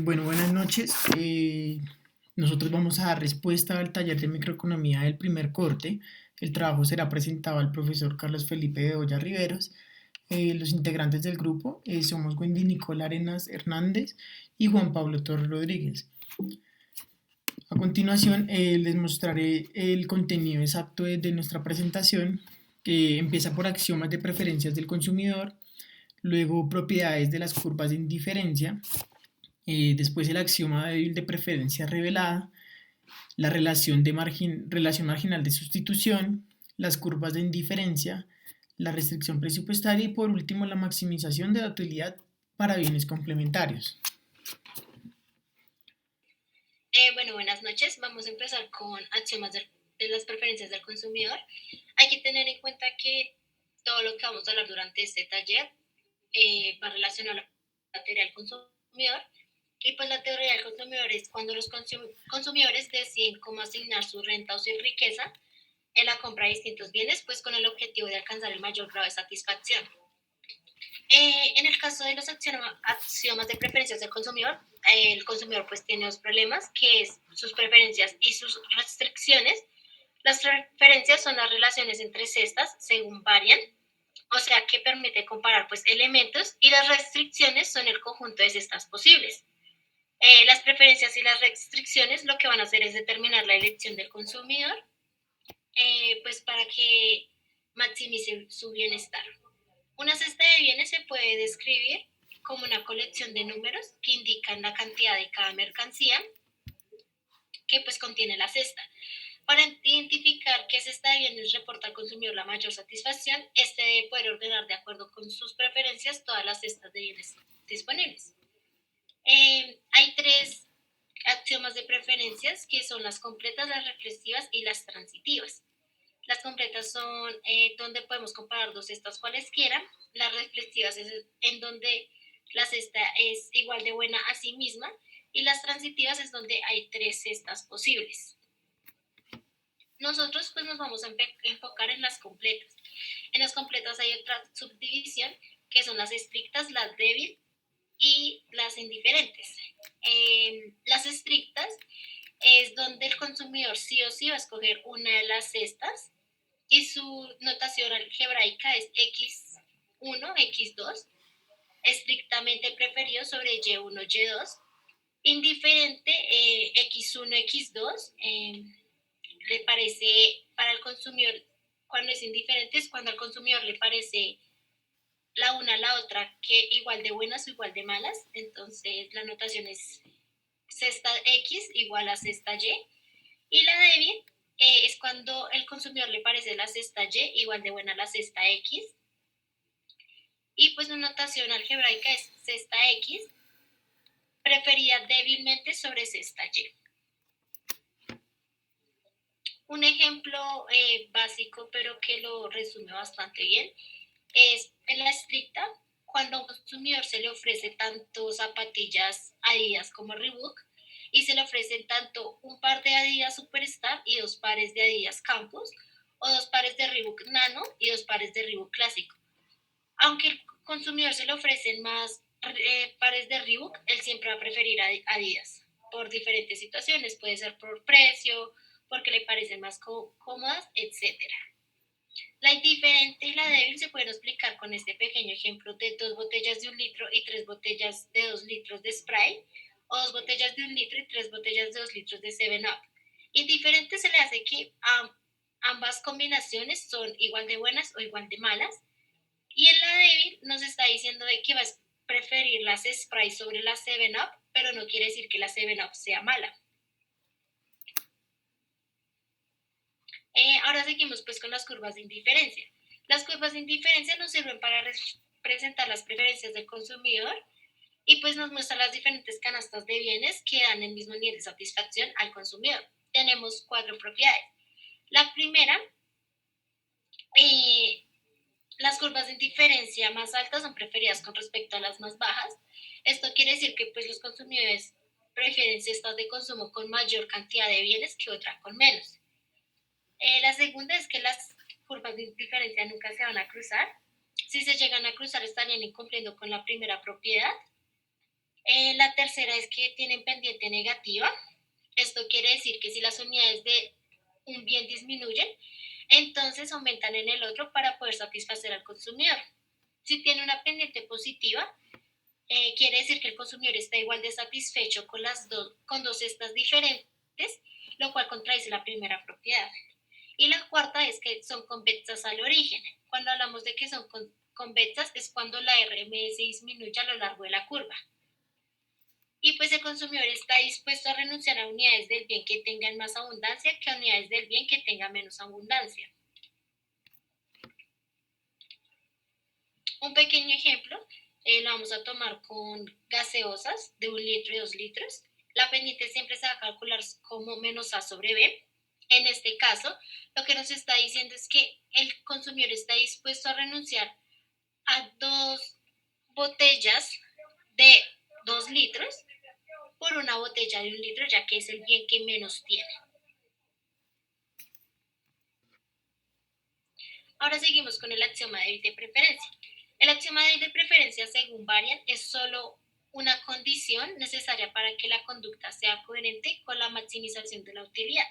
Bueno, buenas noches. Nosotros vamos a dar respuesta al taller de microeconomía del primer corte. El trabajo será presentado al profesor Carlos Felipe de Olla Riveros. Los integrantes del grupo somos Wendy Nicole Arenas Hernández y Juan Pablo Torres Rodríguez. A continuación, les mostraré el contenido exacto de nuestra presentación, que empieza por axiomas de preferencias del consumidor, luego propiedades de las curvas de indiferencia, después el axioma débil de preferencia revelada, la relación marginal de sustitución, las curvas de indiferencia, la restricción presupuestaria y por último la maximización de la utilidad para bienes complementarios. Bueno, buenas noches. Vamos a empezar con axiomas de las preferencias del consumidor. Hay que tener en cuenta que todo lo que vamos a hablar durante este taller va relacionado a la teoría del consumidor. Y pues la teoría del consumidor es cuando los consumidores deciden cómo asignar su renta o su riqueza en la compra de distintos bienes, pues con el objetivo de alcanzar el mayor grado de satisfacción. En el caso de los axiomas de preferencias del consumidor, el consumidor pues tiene dos problemas, que es sus preferencias y sus restricciones. Las preferencias son las relaciones entre cestas según varian, o sea que permite comparar pues elementos, y las restricciones son el conjunto de cestas posibles. Las preferencias y las restricciones lo que van a hacer es determinar la elección del consumidor, pues para que maximice su bienestar. Una cesta de bienes se puede describir como una colección de números que indican la cantidad de cada mercancía que pues contiene la cesta. Para identificar qué cesta de bienes reporta al consumidor la mayor satisfacción, este debe poder ordenar de acuerdo con sus preferencias todas las cestas de bienes disponibles. Hay tres axiomas de preferencias que son las completas, las reflexivas y las transitivas. Las completas son donde podemos comparar dos cestas cualesquiera. Las reflexivas es en donde la cesta es igual de buena a sí misma. Y las transitivas es donde hay tres cestas posibles. Nosotros pues nos vamos a enfocar en las completas. En las completas hay otra subdivisión que son las estrictas, las débiles y las indiferentes. Las estrictas es donde el consumidor sí o sí va a escoger una de las cestas y su notación algebraica es x1, x2, estrictamente preferido sobre y1, y2, indiferente x1, x2, le parece para el consumidor, cuando es indiferente es cuando al consumidor le parece la una a la otra que igual de buenas o igual de malas, entonces la notación es cesta x igual a cesta y la débil es cuando el consumidor le parece la cesta Y igual de buena a la cesta X. Y pues la notación algebraica es cesta X preferida débilmente sobre cesta Y. Un ejemplo básico, pero que lo resume bastante bien, es en la estricta, cuando a un consumidor se le ofrece tanto zapatillas Adidas como Reebok, y se le ofrecen tanto un par de Adidas Superstar y dos pares de Adidas Campus, o dos pares de Reebok Nano y dos pares de Reebok Clásico. Aunque el consumidor se le ofrecen más pares de Reebok, él siempre va a preferir Adidas por diferentes situaciones, puede ser por precio, porque le parecen más cómodas, etcétera. La indiferente y la débil se pueden explicar con este pequeño ejemplo de 2 botellas de 1 litro y 3 botellas de 2 litros de Sprite, o 2 botellas de 1 litro y 3 botellas de 2 litros de 7-Up. Indiferente se le hace que ambas combinaciones son igual de buenas o igual de malas, y en la débil nos está diciendo de que va a preferir las Sprite sobre las 7-Up, pero no quiere decir que la 7-Up sea mala. Ahora seguimos pues con las curvas de indiferencia. Las curvas de indiferencia nos sirven para representar las preferencias del consumidor y pues nos muestran las diferentes canastas de bienes que dan el mismo nivel de satisfacción al consumidor. Tenemos 4 propiedades. La primera, las curvas de indiferencia más altas son preferidas con respecto a las más bajas. Esto quiere decir que pues los consumidores prefieren cestas de consumo con mayor cantidad de bienes que otra con menos. La segunda es que las curvas de indiferencia nunca se van a cruzar. Si se llegan a cruzar estarían incumpliendo con la primera propiedad. La tercera es que tienen pendiente negativa. Esto quiere decir que si las unidades de un bien disminuyen, entonces aumentan en el otro para poder satisfacer al consumidor. Si tiene una pendiente positiva, quiere decir que el consumidor está igual de satisfecho con dos cestas diferentes, lo cual contradice la primera propiedad. Y la cuarta es que son convexas al origen. Cuando hablamos de que son convexas es cuando la RMS disminuye a lo largo de la curva. Y pues el consumidor está dispuesto a renunciar a unidades del bien que tengan más abundancia que a unidades del bien que tengan menos abundancia. Un pequeño ejemplo lo vamos a tomar con gaseosas de 1 litro y 2 litros. La pendiente siempre se va a calcular como menos A sobre B. En este caso, lo que nos está diciendo es que el consumidor está dispuesto a renunciar a 2 botellas de 2 litros por una botella de 1 litro, ya que es el bien que menos tiene. Ahora seguimos con el axioma de de preferencia. El axioma de preferencia, según Varian, es solo una condición necesaria para que la conducta sea coherente con la maximización de la utilidad.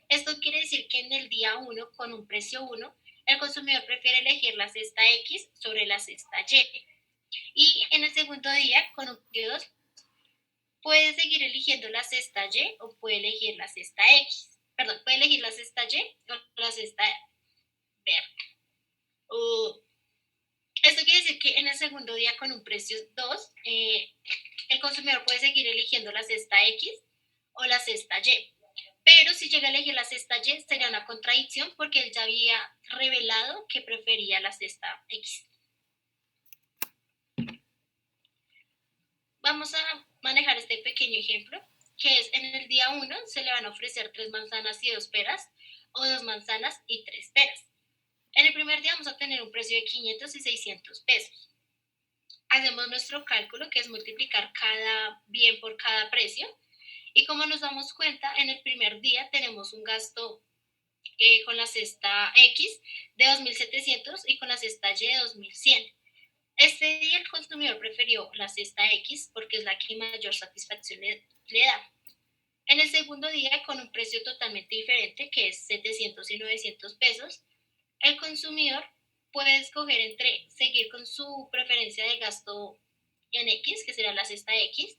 Esto quiere decir que en el día 1, con un precio 1, el consumidor prefiere elegir la cesta X sobre la cesta Y. Y en el segundo día, con un precio 2, puede seguir eligiendo la cesta Y o puede elegir la cesta X. Perdón, puede elegir la cesta Y o la cesta verde. Esto quiere decir que en el segundo día, con un precio 2, el consumidor puede seguir eligiendo la cesta X o la cesta Y. Pero si llega a elegir la cesta Y, sería una contradicción porque él ya había revelado que prefería la cesta X. Vamos a manejar este pequeño ejemplo, que es en el día 1 se le van a ofrecer 3 manzanas y 2 peras, o 2 manzanas y 3 peras. En el primer día vamos a tener un precio de 500 y 600 pesos. Hacemos nuestro cálculo, que es multiplicar cada bien por cada precio. Y como nos damos cuenta, en el primer día tenemos un gasto con la cesta X de 2.700 y con la cesta Y de 2.100. Este día el consumidor prefirió la cesta X porque es la que mayor satisfacción le da. En el segundo día, con un precio totalmente diferente, que es 700 y 900 pesos, el consumidor puede escoger entre seguir con su preferencia de gasto en X, que será la cesta X,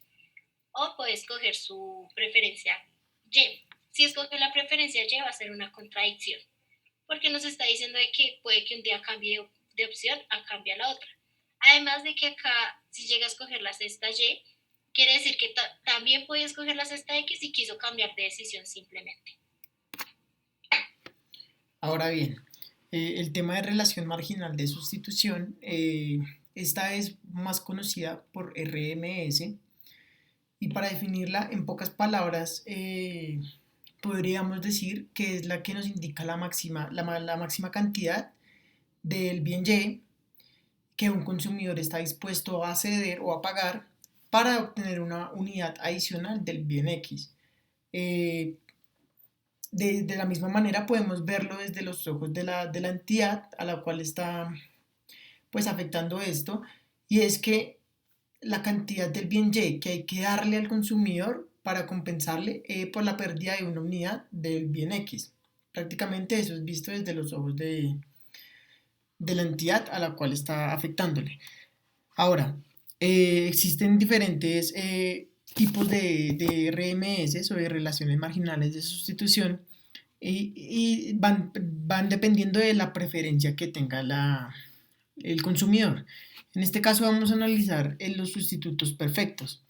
o puede escoger su preferencia Y. Si escoge la preferencia Y, va a ser una contradicción, porque nos está diciendo de que puede que un día cambie de opción a cambie a la otra. Además de que acá, si llega a escoger la cesta Y, quiere decir que también puede escoger la cesta X y quiso cambiar de decisión simplemente. Ahora bien, el tema de relación marginal de sustitución, esta es más conocida por RMS, y para definirla en pocas palabras, podríamos decir que es la que nos indica la máxima cantidad del bien Y que un consumidor está dispuesto a ceder o a pagar para obtener una unidad adicional del bien X. Eh, de la misma manera podemos verlo desde los ojos de la entidad a la cual está pues afectando esto, y es que la cantidad del bien Y que hay que darle al consumidor para compensarle por la pérdida de una unidad del bien X. Prácticamente eso es visto desde los ojos de la entidad a la cual está afectándole. Ahora, existen diferentes tipos de RMS o de relaciones marginales de sustitución y van dependiendo de la preferencia que tenga el consumidor. En este caso vamos a analizar los sustitutos perfectos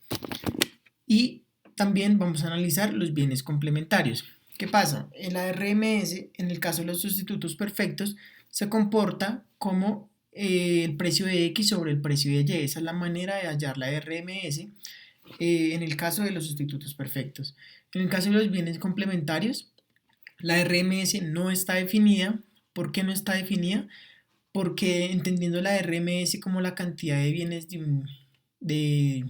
y también vamos a analizar los bienes complementarios. ¿Qué pasa? En la RMS, en el caso de los sustitutos perfectos, se comporta como el precio de X sobre el precio de Y. Esa es la manera de hallar la RMS en el caso de los sustitutos perfectos. En el caso de los bienes complementarios, la RMS no está definida. ¿Por qué no está definida? Porque entendiendo la RMS como la cantidad de bienes de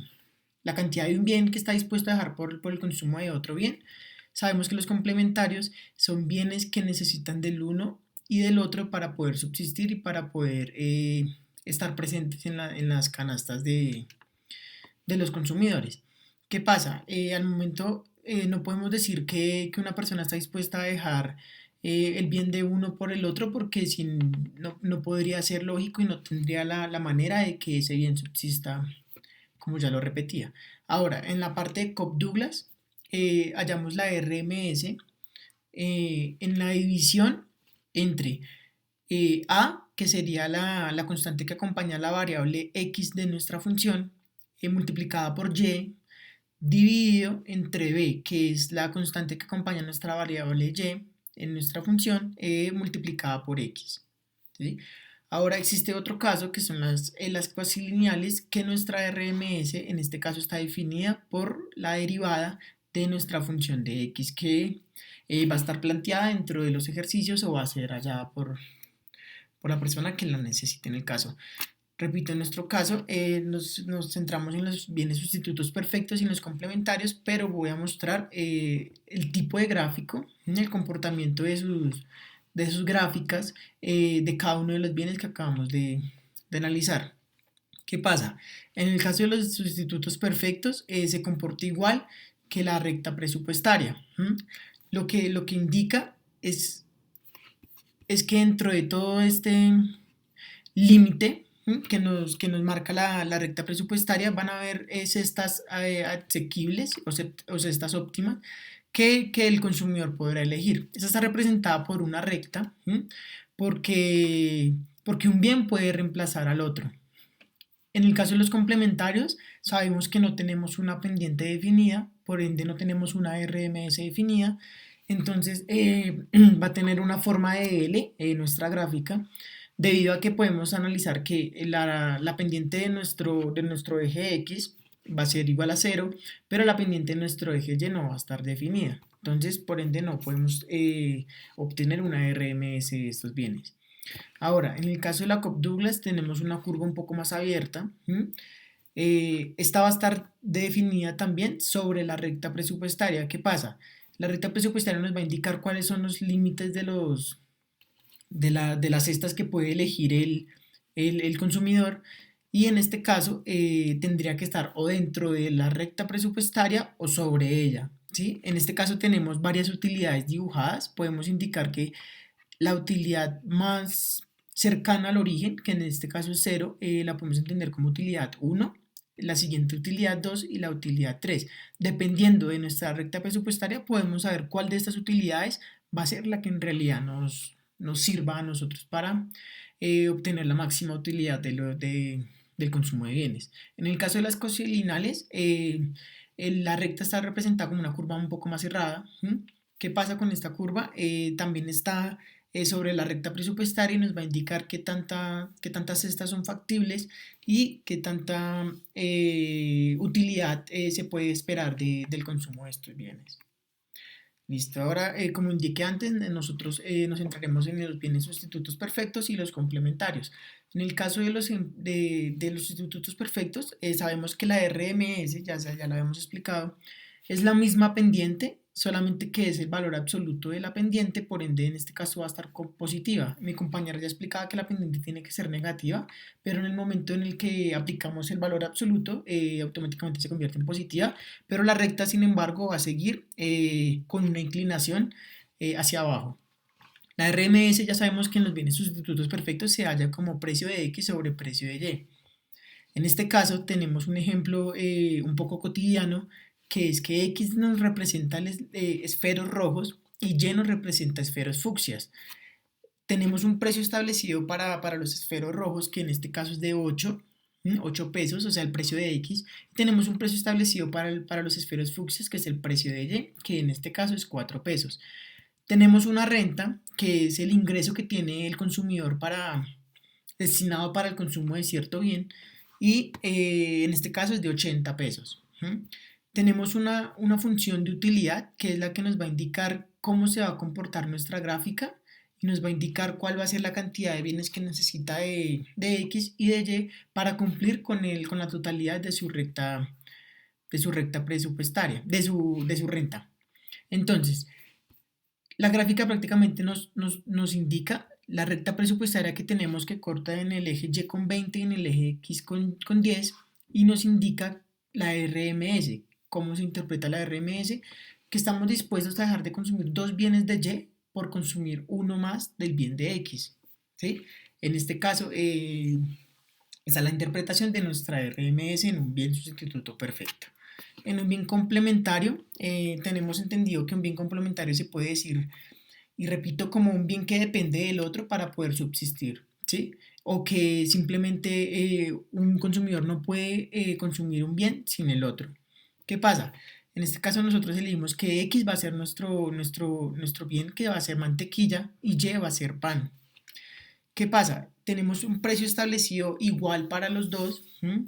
la cantidad de un bien que está dispuesto a dejar por el consumo de otro bien, sabemos que los complementarios son bienes que necesitan del uno y del otro para poder subsistir y para poder estar presentes en las canastas de los consumidores. ¿Qué pasa? Al momento no podemos decir que una persona está dispuesta a dejar el bien de uno por el otro porque si no podría ser lógico y no tendría la manera de que ese bien subsista, como ya lo repetía. Ahora, en la parte de Cobb-Douglas, hallamos la RMS en la división entre A, que sería la constante que acompaña la variable x de nuestra función, multiplicada por y, dividido entre b, que es la constante que acompaña nuestra variable y en nuestra función, multiplicada por x. ¿Sí? Ahora existe otro caso que son las cuasilineales, que nuestra RMS en este caso está definida por la derivada de nuestra función de x, que va a estar planteada dentro de los ejercicios o va a ser hallada por la persona que la necesite en el caso. Repito, en nuestro caso nos centramos en los bienes sustitutos perfectos y en los complementarios, pero voy a mostrar el tipo de gráfico, el comportamiento de sus gráficas de cada uno de los bienes que acabamos de analizar. ¿Qué pasa? En el caso de los sustitutos perfectos se comporta igual que la recta presupuestaria. Lo que indica es que dentro de todo este límite que nos marca la recta presupuestaria van a haber cestas asequibles o cestas óptimas que el consumidor podrá elegir. Esa está representada por una recta porque un bien puede reemplazar al otro. En el caso de los complementarios, sabemos que no tenemos una pendiente definida, por ende no tenemos una RMS definida, entonces va a tener una forma de L en nuestra gráfica, debido a que podemos analizar que la pendiente de nuestro eje X va a ser igual a 0, pero la pendiente de nuestro eje Y no va a estar definida. Entonces, por ende, no podemos obtener una RMS de estos bienes. Ahora, en el caso de la Cobb-Douglas tenemos una curva un poco más abierta. Esta va a estar definida también sobre la recta presupuestaria. ¿Qué pasa? La recta presupuestaria nos va a indicar cuáles son los límites de las cestas que puede elegir el consumidor, y en este caso tendría que estar o dentro de la recta presupuestaria o sobre ella. ¿Sí? En este caso tenemos varias utilidades dibujadas. Podemos indicar que la utilidad más cercana al origen, que en este caso es 0, la podemos entender como utilidad 1, la siguiente utilidad 2 y la utilidad 3. Dependiendo de nuestra recta presupuestaria, podemos saber cuál de estas utilidades va a ser la que en realidad nos sirva a nosotros para obtener la máxima utilidad del consumo de bienes. En el caso de las cocilinales, la recta está representada como una curva un poco más cerrada. ¿Qué pasa con esta curva? También está sobre la recta presupuestaria y nos va a indicar qué tantas cestas son factibles y qué tanta utilidad se puede esperar del consumo de estos bienes. Listo, ahora como indiqué antes, nosotros nos centraremos en los bienes sustitutos perfectos y los complementarios. En el caso de los sustitutos perfectos, sabemos que la RMS, ya lo habíamos explicado, es la misma pendiente, solamente que es el valor absoluto de la pendiente, por ende en este caso va a estar positiva. Mi compañera ya explicaba que la pendiente tiene que ser negativa, pero en el momento en el que aplicamos el valor absoluto, automáticamente se convierte en positiva, pero la recta sin embargo va a seguir con una inclinación hacia abajo. La RMS ya sabemos que en los bienes sustitutos perfectos se halla como precio de X sobre precio de Y. En este caso tenemos un ejemplo un poco cotidiano, que es que X nos representa esferos rojos y Y nos representa esferos fucsias. Tenemos un precio establecido para los esferos rojos, que en este caso es de 8 pesos, o sea, el precio de X. Tenemos un precio establecido para los esferos fucsias, que es el precio de Y, que en este caso es 4 pesos. Tenemos una renta, que es el ingreso que tiene el consumidor destinado para el consumo de cierto bien, y en este caso es de 80 pesos. Tenemos una función de utilidad, que es la que nos va a indicar cómo se va a comportar nuestra gráfica y nos va a indicar cuál va a ser la cantidad de bienes que necesita de X y de Y para cumplir con la totalidad de su recta presupuestaria, de su renta. Entonces, la gráfica prácticamente nos indica la recta presupuestaria que tenemos, que corta en el eje Y con 20 y en el eje X con 10, y nos indica la RMS. ¿Cómo se interpreta la RMS? Que estamos dispuestos a dejar de consumir dos bienes de Y por consumir uno más del bien de X. ¿Sí? En este caso, esa es la interpretación de nuestra RMS en un bien sustituto perfecto. En un bien complementario, tenemos entendido que un bien complementario se puede decir, y repito, como un bien que depende del otro para poder subsistir, ¿sí? O que simplemente un consumidor no puede consumir un bien sin el otro. ¿Qué pasa? En este caso nosotros elegimos que X va a ser nuestro bien, que va a ser mantequilla, y Y va a ser pan. ¿Qué pasa? Tenemos un precio establecido igual para los dos.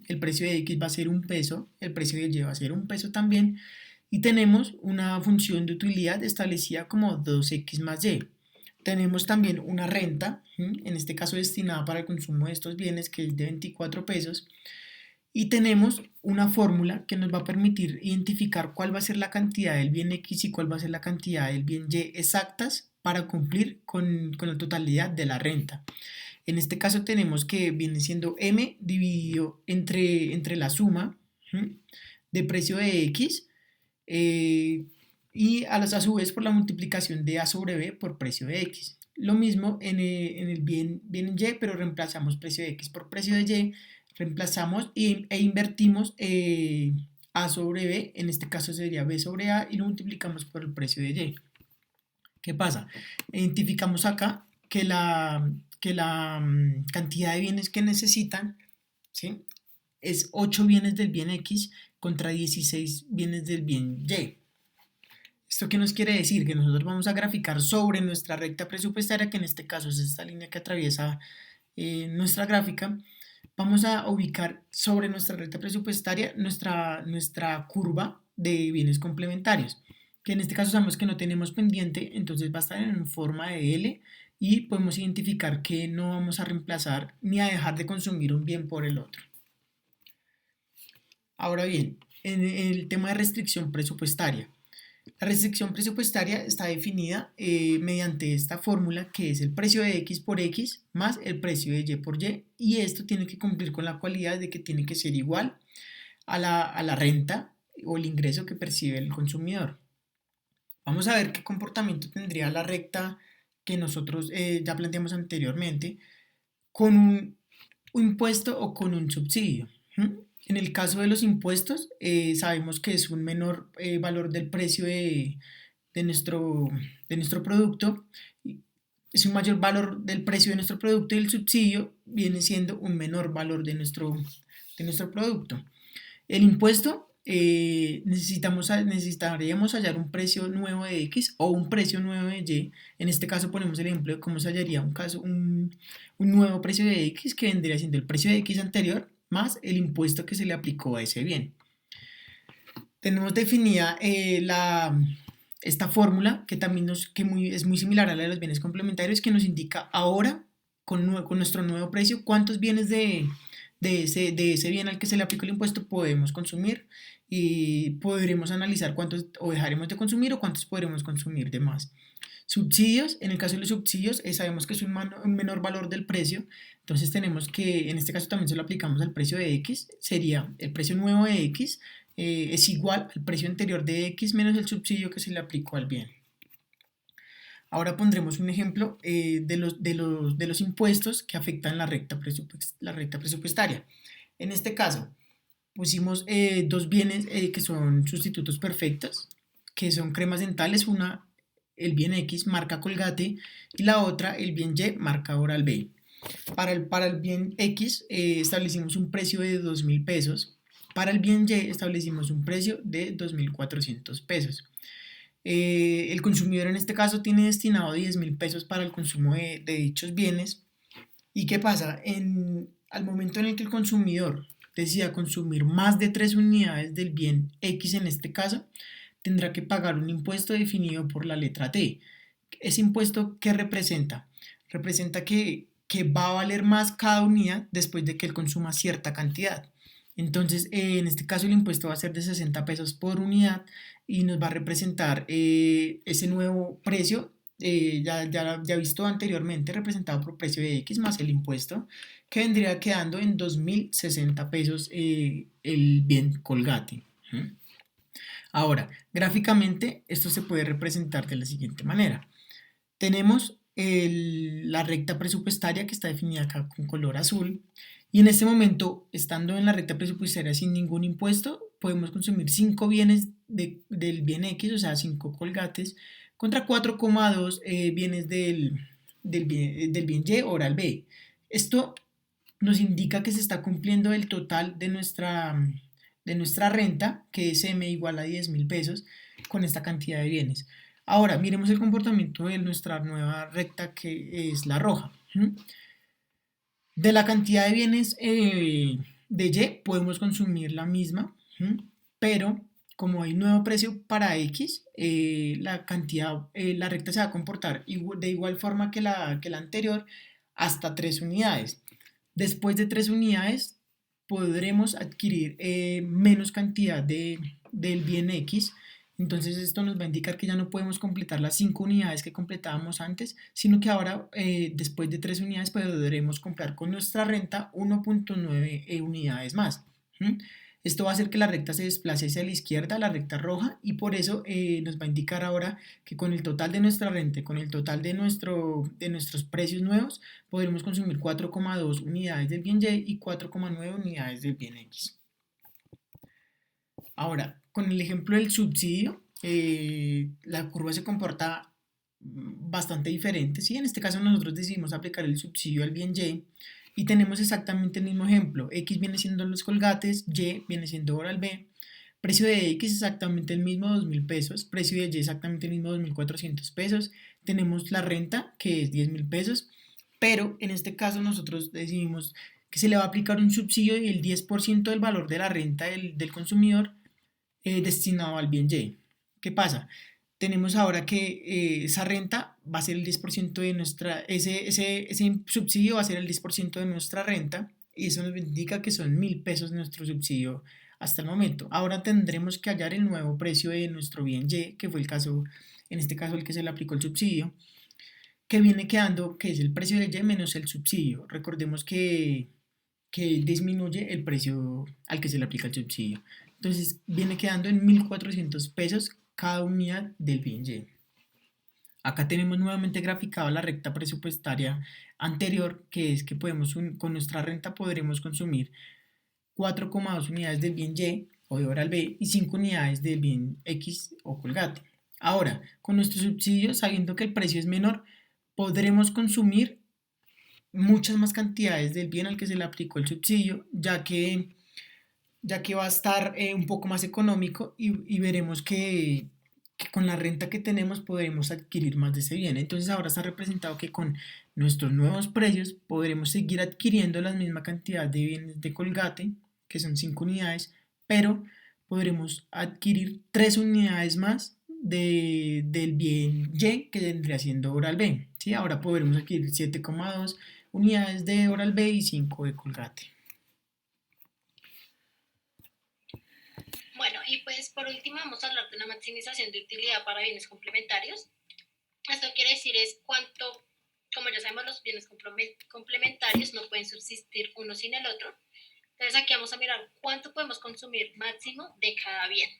El precio de X va a ser un peso, el precio de Y va a ser un peso también. Y tenemos una función de utilidad establecida como 2X más Y. Tenemos también una renta, en este caso destinada para el consumo de estos bienes, que es de 24 pesos. Y tenemos una fórmula que nos va a permitir identificar cuál va a ser la cantidad del bien X y cuál va a ser la cantidad del bien Y exactas para cumplir con la totalidad de la renta. En este caso tenemos que viene siendo M dividido entre la suma de precio de X, eh, y a su vez por la multiplicación de A sobre B por precio de X. Lo mismo en el bien Y, pero reemplazamos precio de X por precio de Y, reemplazamos e invertimos A sobre B, en este caso sería B sobre A, y lo multiplicamos por el precio de Y. ¿Qué pasa? Identificamos acá que la cantidad de bienes que necesitan, ¿sí?, es 8 bienes del bien X contra 16 bienes del bien Y. ¿Esto qué nos quiere decir? Que nosotros vamos a graficar sobre nuestra recta presupuestaria, que en este caso es esta línea que atraviesa nuestra gráfica. Vamos a ubicar sobre nuestra recta presupuestaria nuestra curva de bienes complementarios, que en este caso sabemos que no tenemos pendiente, entonces va a estar en forma de L, y podemos identificar que no vamos a reemplazar ni a dejar de consumir un bien por el otro. Ahora bien, en el tema de restricción presupuestaria. La restricción presupuestaria está definida mediante esta fórmula, que es el precio de X por X más el precio de Y por Y, y esto tiene que cumplir con la cualidad de que tiene que ser igual a la renta o el ingreso que percibe el consumidor. Vamos a ver qué comportamiento tendría la recta que nosotros ya planteamos anteriormente con un impuesto o con un subsidio. En el caso de los impuestos, sabemos que es un menor valor del precio de nuestro producto, es un mayor valor del precio de nuestro producto, y el subsidio viene siendo un menor valor de nuestro producto. El impuesto, necesitaríamos hallar un precio nuevo de X o un precio nuevo de Y. En este caso ponemos el ejemplo de cómo se hallaría un nuevo precio de X, que vendría siendo el precio de X anterior más el impuesto que se le aplicó a ese bien. Tenemos definida esta fórmula, que también es muy similar a la de los bienes complementarios, que nos indica ahora, con nuestro nuevo precio, cuántos bienes de ese bien al que se le aplicó el impuesto podemos consumir, y podremos analizar cuántos o dejaremos de consumir o cuántos podremos consumir de más. Subsidios, en el caso de los subsidios, sabemos que es un menor valor del precio, entonces tenemos que, en este caso también se lo aplicamos al precio de X, sería el precio nuevo de X es igual al precio anterior de X menos el subsidio que se le aplicó al bien. Ahora pondremos un ejemplo de los impuestos que afectan la recta presupuestaria. En este caso, pusimos dos bienes que son sustitutos perfectos, que son cremas dentales, una el bien X marca Colgate y la otra el bien Y marca Oral-B. Para el bien X establecimos un precio de 2.000 pesos, para el bien Y establecimos un precio de 2.400 pesos. El consumidor en este caso tiene destinado 10.000 pesos para el consumo de dichos bienes. ¿Y qué pasa? Al momento en el que el consumidor decida consumir más de 3 unidades del bien X, en este caso, tendrá que pagar un impuesto definido por la letra T. ¿Ese impuesto qué representa? Representa que va a valer más cada unidad después de que él consuma cierta cantidad. Entonces, en este caso el impuesto va a ser de 60 pesos por unidad, y nos va a representar ese nuevo precio ya visto anteriormente, representado por precio de X más el impuesto, que vendría quedando en 2.060 pesos el bien Colgate. ¿Mm? Ahora, gráficamente, esto se puede representar de la siguiente manera. Tenemos la recta presupuestaria que está definida acá con color azul. Y en este momento, estando en la recta presupuestaria sin ningún impuesto, podemos consumir 5 bienes del bien X, o sea, 5 colgates, contra 4,2 bienes del bien Y oral B. Esto nos indica que se está cumpliendo el total de nuestra renta, que es M igual a 10.000 pesos, con esta cantidad de bienes. Ahora, miremos el comportamiento de nuestra nueva recta, que es la roja. De la cantidad de bienes de Y, podemos consumir la misma, pero como hay nuevo precio para X, la recta se va a comportar de igual forma que la anterior, hasta 3 unidades. Después de 3 unidades podremos adquirir menos cantidad del bien X. Entonces esto nos va a indicar que ya no podemos completar las 5 unidades que completábamos antes, sino que ahora después de 3 unidades podremos comprar con nuestra renta 1,9 unidades más. ¿Mm? Esto va a hacer que la recta se desplace hacia la izquierda, la recta roja, y por eso nos va a indicar ahora que con el total de nuestra renta, con el total de nuestros precios nuevos, podremos consumir 4,2 unidades del bien Y y 4,9 unidades del bien X. Ahora, con el ejemplo del subsidio, la curva se comporta bastante diferente. ¿Sí? En este caso nosotros decidimos aplicar el subsidio al bien y tenemos exactamente el mismo ejemplo. X viene siendo los colgates, Y viene siendo oral B. Precio de X exactamente el mismo, 2.000 pesos. Precio de Y exactamente el mismo, 2.400 pesos. Tenemos la renta, que es 10.000 pesos. Pero en este caso nosotros decidimos que se le va a aplicar un subsidio del 10% del valor de la renta del consumidor destinado al bien Y. ¿Qué pasa? Tenemos ahora que esa renta va a ser el 10% de nuestra, ese subsidio va a ser el 10% de nuestra renta, y eso nos indica que son 1.000 pesos nuestro subsidio hasta el momento. Ahora tendremos que hallar el nuevo precio de nuestro bien Y, que fue el caso, en este caso el que se le aplicó el subsidio, que viene quedando, que es el precio de Y menos el subsidio. Recordemos que disminuye el precio al que se le aplica el subsidio. Entonces viene quedando en 1.400 pesos cada unidad del bien Y. Acá tenemos nuevamente graficado la recta presupuestaria anterior, que es que con nuestra renta podremos consumir 4,2 unidades del bien Y o de oral B y 5 unidades del bien X o colgate. Ahora, con nuestro subsidio, sabiendo que el precio es menor, podremos consumir muchas más cantidades del bien al que se le aplicó el subsidio, ya que va a estar un poco más económico, y veremos que con la renta que tenemos podremos adquirir más de ese bien. Entonces ahora está representado que con nuestros nuevos precios podremos seguir adquiriendo la misma cantidad de bienes de Colgate, que son 5 unidades, pero podremos adquirir 3 unidades más del bien Y, que vendría siendo Oral B. ¿Sí? Ahora podremos adquirir 7,2 unidades de Oral B y 5 de Colgate. Bueno, y pues por último vamos a hablar de una maximización de utilidad para bienes complementarios. Esto quiere decir es cuánto, como ya sabemos, los bienes complementarios no pueden subsistir uno sin el otro. Entonces aquí vamos a mirar cuánto podemos consumir máximo de cada bien.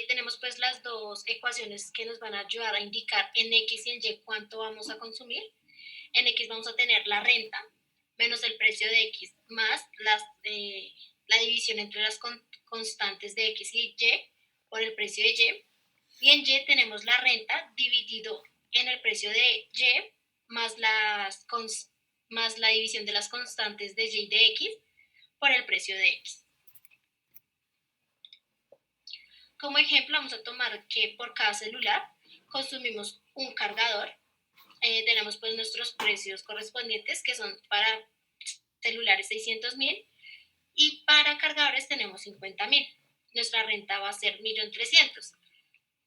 Tenemos pues las dos ecuaciones que nos van a ayudar a indicar en X y en Y cuánto vamos a consumir. En X vamos a tener la renta menos el precio de X más la división entre las constantes de X y Y por el precio de Y. Y en Y tenemos la renta dividido en el precio de Y más la división de las constantes de Y y de X por el precio de X. Como ejemplo, vamos a tomar que por cada celular consumimos un cargador. Tenemos pues nuestros precios correspondientes, que son para celulares 600.000 y para cargadores tenemos 50.000. Nuestra renta va a ser 1.300.000.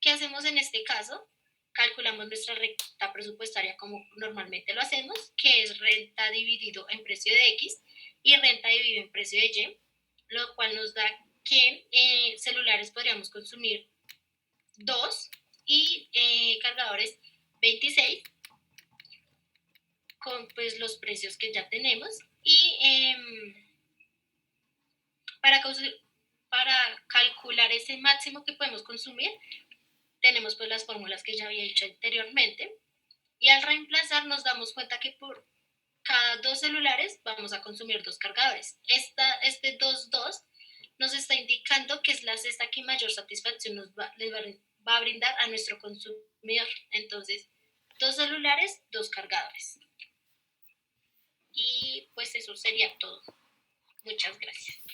¿Qué hacemos en este caso? Calculamos nuestra renta presupuestaria como normalmente lo hacemos, que es renta dividido en precio de X y renta dividido en precio de Y, lo cual nos da que celulares podríamos consumir 2 y cargadores 26 con pues los precios que ya tenemos y para, para calcular ese máximo que podemos consumir tenemos pues las fórmulas que ya había dicho anteriormente y al reemplazar nos damos cuenta que por cada 2 celulares vamos a consumir 2 cargadores. Este 2 nos está indicando que es la cesta que mayor satisfacción va a brindar a nuestro consumidor. Entonces, 2 celulares, 2 cargadores. Y pues eso sería todo. Muchas gracias.